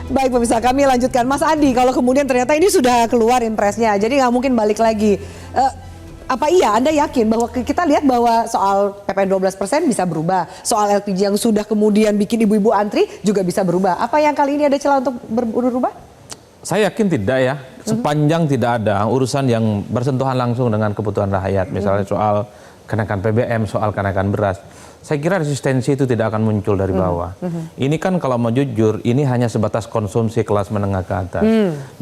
Baik pemirsa, kami lanjutkan. Mas Adi, kalau kemudian ternyata ini sudah keluar impresnya, jadi nggak mungkin balik lagi. Apa iya Anda yakin bahwa kita lihat bahwa soal PPN 12% bisa berubah, soal LPG yang sudah kemudian bikin ibu-ibu antri juga bisa berubah. Apa yang kali ini ada celah untuk berubah? Saya yakin tidak ya, sepanjang tidak ada urusan yang bersentuhan langsung dengan kebutuhan rakyat, misalnya soal kenaikan BBM, soal kenaikan beras. Saya kira resistensi itu tidak akan muncul dari bawah. Ini kan kalau mau jujur, ini hanya sebatas konsumsi kelas menengah ke atas.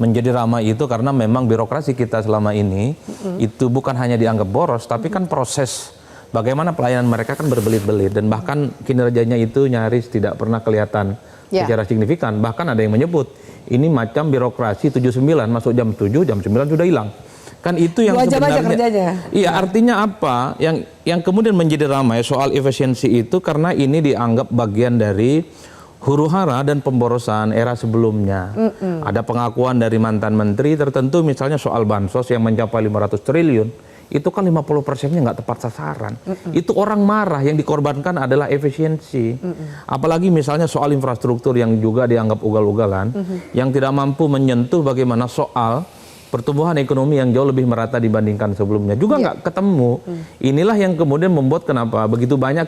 Menjadi ramai itu karena memang birokrasi kita selama ini itu bukan hanya dianggap boros, tapi kan proses bagaimana pelayanan mereka kan berbelit-belit dan bahkan kinerjanya itu nyaris tidak pernah kelihatan secara signifikan. Bahkan ada yang menyebut ini macam birokrasi 79 masuk jam 7, jam 9 sudah hilang. Kan itu yang sebenarnya. Iya, artinya apa? Yang kemudian menjadi ramai soal efisiensi itu karena ini dianggap bagian dari huru-hara dan pemborosan era sebelumnya. Ada pengakuan dari mantan menteri tertentu misalnya soal bansos yang mencapai 500 triliun. Itu kan 50%-nya nggak tepat sasaran. Itu orang marah, yang dikorbankan adalah efisiensi. Apalagi misalnya soal infrastruktur yang juga dianggap ugal-ugalan, yang tidak mampu menyentuh bagaimana soal pertumbuhan ekonomi yang jauh lebih merata dibandingkan sebelumnya. Juga nggak ketemu. Inilah yang kemudian membuat kenapa begitu banyak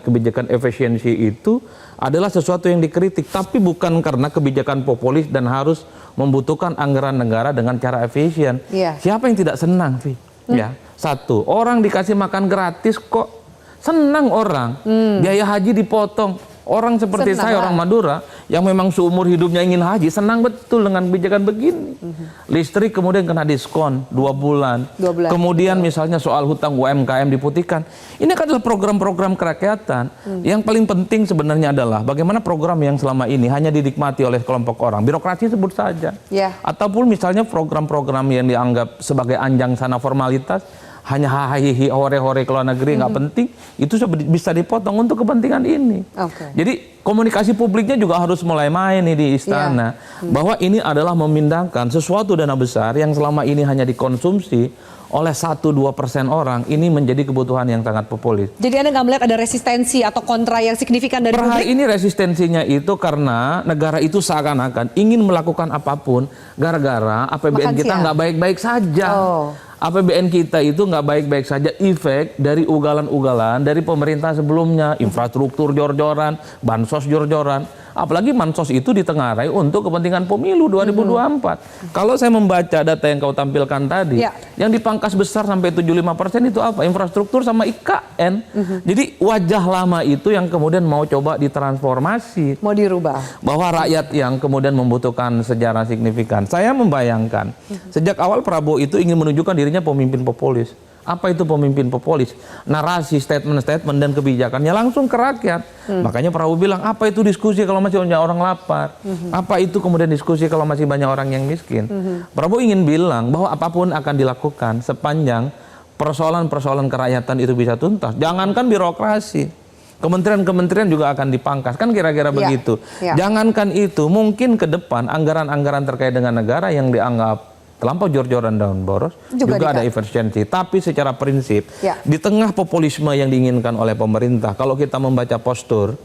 kebijakan efisiensi itu adalah sesuatu yang dikritik. Tapi bukan karena kebijakan populis dan harus membutuhkan anggaran negara dengan cara efisien. Siapa yang tidak senang, Vi? Ya, satu, orang dikasih makan gratis kok senang orang. Biaya haji dipotong. Orang seperti saya, orang Madura, yang memang seumur hidupnya ingin haji, senang betul dengan kebijakan begini. Listrik kemudian kena diskon 2 bulan. Kemudian misalnya soal hutang UMKM diputihkan. Ini adalah program-program kerakyatan. Yang paling penting sebenarnya adalah bagaimana program yang selama ini hanya dinikmati oleh kelompok orang. Birokrasi sebut saja. Ataupun misalnya program-program yang dianggap sebagai anjang sana formalitas, hanya hahihi hore-hore ke luar negeri nggak penting, itu bisa dipotong untuk kepentingan ini. Jadi komunikasi publiknya juga harus mulai main nih di istana, bahwa ini adalah memindahkan sesuatu dana besar yang selama ini hanya dikonsumsi oleh 1-2% orang, ini menjadi kebutuhan yang sangat populis. Jadi Anda nggak melihat ada resistensi atau kontra yang signifikan dari publik? Per hari ini resistensinya itu karena negara itu seakan-akan ingin melakukan apapun gara-gara APBN kita nggak baik-baik saja. APBN kita itu nggak baik-baik saja, efek dari ugalan-ugalan dari pemerintah sebelumnya, infrastruktur jor-joran, bansos jor-joran, apalagi bansos itu ditengarai untuk kepentingan pemilu 2024. Kalau saya membaca data yang kau tampilkan tadi, yang dipangkas besar sampai 75% itu apa? Infrastruktur sama IKN. Jadi wajah lama itu yang kemudian mau coba ditransformasi, mau dirubah. Bahwa rakyat yang kemudian membutuhkan sejarah signifikan. Saya membayangkan sejak awal Prabowo itu ingin menunjukkan dirinya pemimpin populis. Apa itu pemimpin populis? Narasi, statement-statement dan kebijakannya langsung ke rakyat. Makanya Prabowo bilang, apa itu diskusi kalau masih banyak orang lapar? Apa itu kemudian diskusi kalau masih banyak orang yang miskin? Prabowo ingin bilang bahwa apapun akan dilakukan sepanjang persoalan-persoalan kerakyatan itu bisa tuntas. Jangankan birokrasi, kementerian-kementerian juga akan dipangkas, kan kira-kira begitu. Jangankan itu, mungkin ke depan anggaran-anggaran terkait dengan negara yang dianggap terlampau jor-joran dan boros juga ada efisiensi. Tapi secara prinsip di tengah populisme yang diinginkan oleh pemerintah, kalau kita membaca postur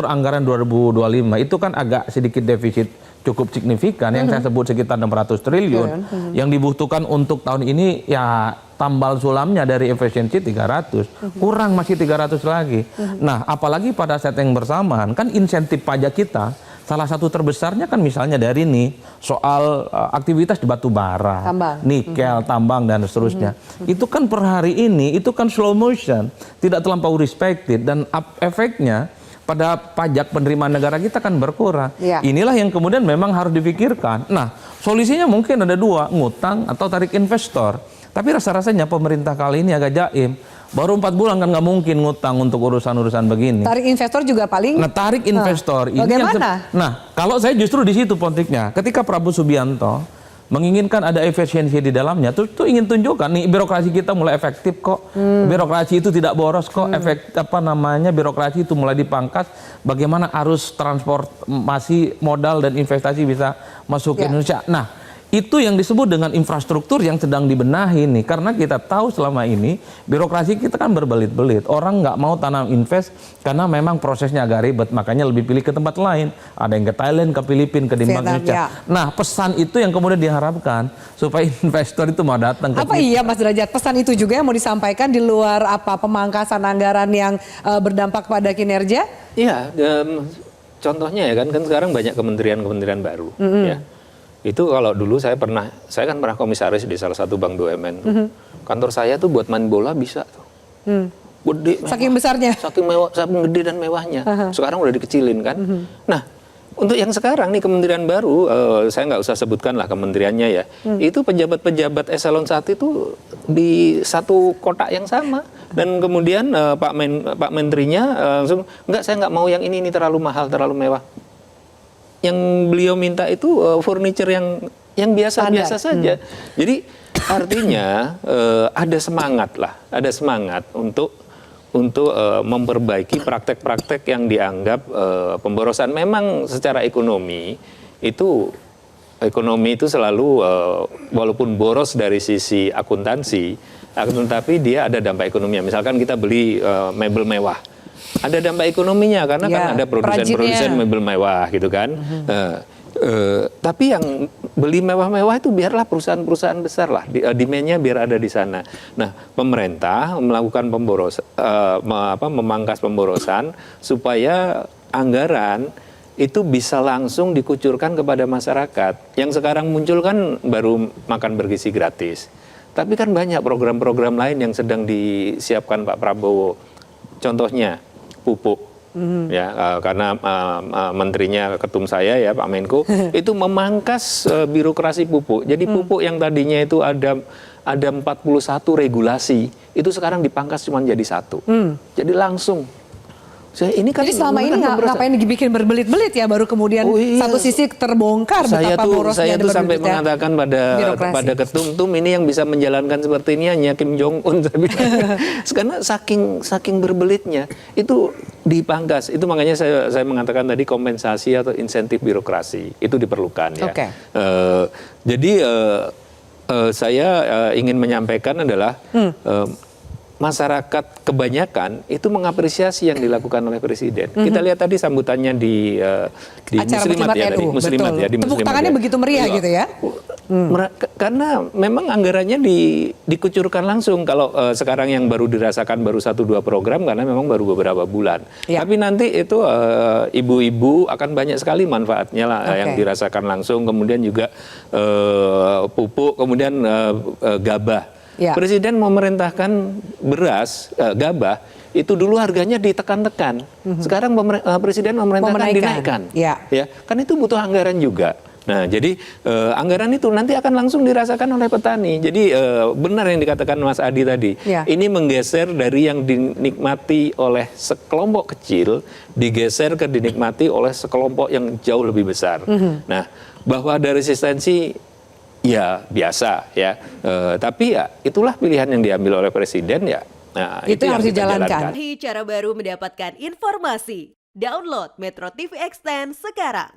anggaran 2025 itu kan agak sedikit defisit cukup signifikan, yang saya sebut sekitar 600 triliun. Yang dibutuhkan untuk tahun ini ya tambal sulamnya dari efisiensi 300, kurang masih 300 lagi. Nah, apalagi pada saat yang bersamaan kan insentif pajak kita salah satu terbesarnya kan misalnya dari nih soal aktivitas di batu bara, nikel, tambang dan seterusnya. Itu kan per hari ini itu kan slow motion, tidak terlampau respected dan efeknya pada pajak penerimaan negara kita kan berkurang. Inilah yang kemudian memang harus dipikirkan. Nah, solusinya mungkin ada dua, ngutang atau tarik investor. Tapi rasa-rasanya pemerintah kali ini agak jaim. Baru 4 bulan kan nggak mungkin ngutang untuk urusan-urusan begini. Tarik investor juga paling. Nah, tarik investor ini bagaimana? Nah, kalau saya justru di situ politiknya. Ketika Prabowo Subianto menginginkan ada efisiensi di dalamnya, terus tuh ingin tunjukkan nih birokrasi kita mulai efektif kok. Birokrasi itu tidak boros kok. Birokrasi itu mulai dipangkas. Bagaimana arus transportasi modal dan investasi bisa masuk ke Indonesia. Nah, Itu yang disebut dengan infrastruktur yang sedang dibenahi nih. Karena kita tahu selama ini birokrasi kita kan berbelit-belit. Orang nggak mau tanam invest karena memang prosesnya agak ribet. Makanya lebih pilih ke tempat lain. Ada yang ke Thailand, ke Filipina, ke Indonesia. Ya. Nah, pesan itu yang kemudian diharapkan supaya investor itu mau datang ke Apa kita. iya Mas Derajat, pesan itu juga yang mau disampaikan di luar apa pemangkasan anggaran yang berdampak pada kinerja? Iya, contohnya ya kan sekarang banyak kementerian-kementerian baru ya. Itu kalau dulu saya kan pernah komisaris di salah satu bank BUMN tuh. Kantor saya tuh buat main bola bisa tuh. Gede, Saking besarnya. saking mewah, saking gede dan mewahnya. Sekarang udah dikecilin kan. Nah, untuk yang sekarang nih kementerian baru, saya nggak usah sebutkan lah kementeriannya ya. Itu pejabat-pejabat eselon 1 itu di satu kotak yang sama. Dan kemudian Pak Menterinya langsung, enggak, saya nggak mau yang ini terlalu mahal, terlalu mewah. Yang beliau minta itu furniture yang biasa-biasa saja. Jadi artinya ada semangat untuk memperbaiki praktek-praktek yang dianggap pemborosan. Memang secara ekonomi itu selalu walaupun boros dari sisi akuntansi, tetapi dia ada dampak ekonominya. Misalkan kita beli mebel mewah, ada dampak ekonominya karena kan ada produsen mebel mewah gitu kan. Tapi yang beli mewah-mewah itu biarlah perusahaan-perusahaan besar lah, demand-nya biar ada di sana. Nah, pemerintah melakukan memangkas pemborosan supaya anggaran itu bisa langsung dikucurkan kepada masyarakat. Yang sekarang muncul kan baru makan bergizi gratis. Tapi kan banyak program-program lain yang sedang disiapkan Pak Prabowo. Contohnya pupuk. Ya, karena menterinya ketum saya ya Pak Menko itu memangkas birokrasi pupuk. Jadi pupuk yang tadinya itu ada 41 regulasi, itu sekarang dipangkas cuma jadi 1. Jadi langsung. Ini kan jadi selama ini ngapain dibikin berbelit-belit ya, baru kemudian satu sisi terbongkar betapa borosnya. Saya tuh sampai mengatakan pada ketum ini yang bisa menjalankan seperti ini hanya Kim Jong Un. Karena saking berbelitnya itu dipangkas. Itu makanya saya mengatakan tadi kompensasi atau insentif birokrasi itu diperlukan ya. Jadi saya ingin menyampaikan adalah masyarakat kebanyakan itu mengapresiasi yang dilakukan oleh Presiden. Kita lihat tadi sambutannya di Muslimat ya, di Muslimat ya. Tepuk tangannya begitu meriah gitu ya. Karena memang anggarannya dikucurkan langsung. Kalau sekarang yang baru dirasakan baru 1-2 program karena memang baru beberapa bulan. Tapi nanti itu ibu-ibu akan banyak sekali manfaatnya lah yang dirasakan langsung. Kemudian juga pupuk, kemudian gabah. Presiden memerintahkan beras, gabah, itu dulu harganya ditekan-tekan. Sekarang Presiden memerintahkan dinaikkan. Ya, kan itu butuh anggaran juga. Nah, jadi anggaran itu nanti akan langsung dirasakan oleh petani. Jadi benar yang dikatakan Mas Adi tadi. Ini menggeser dari yang dinikmati oleh sekelompok kecil, digeser ke dinikmati oleh sekelompok yang jauh lebih besar. Nah, bahwa ada resistensi, ya biasa ya, tapi ya itulah pilihan yang diambil oleh Presiden ya. Nah, itu yang harus dijalankan. Cara baru mendapatkan informasi. Download Metro TV Extend sekarang.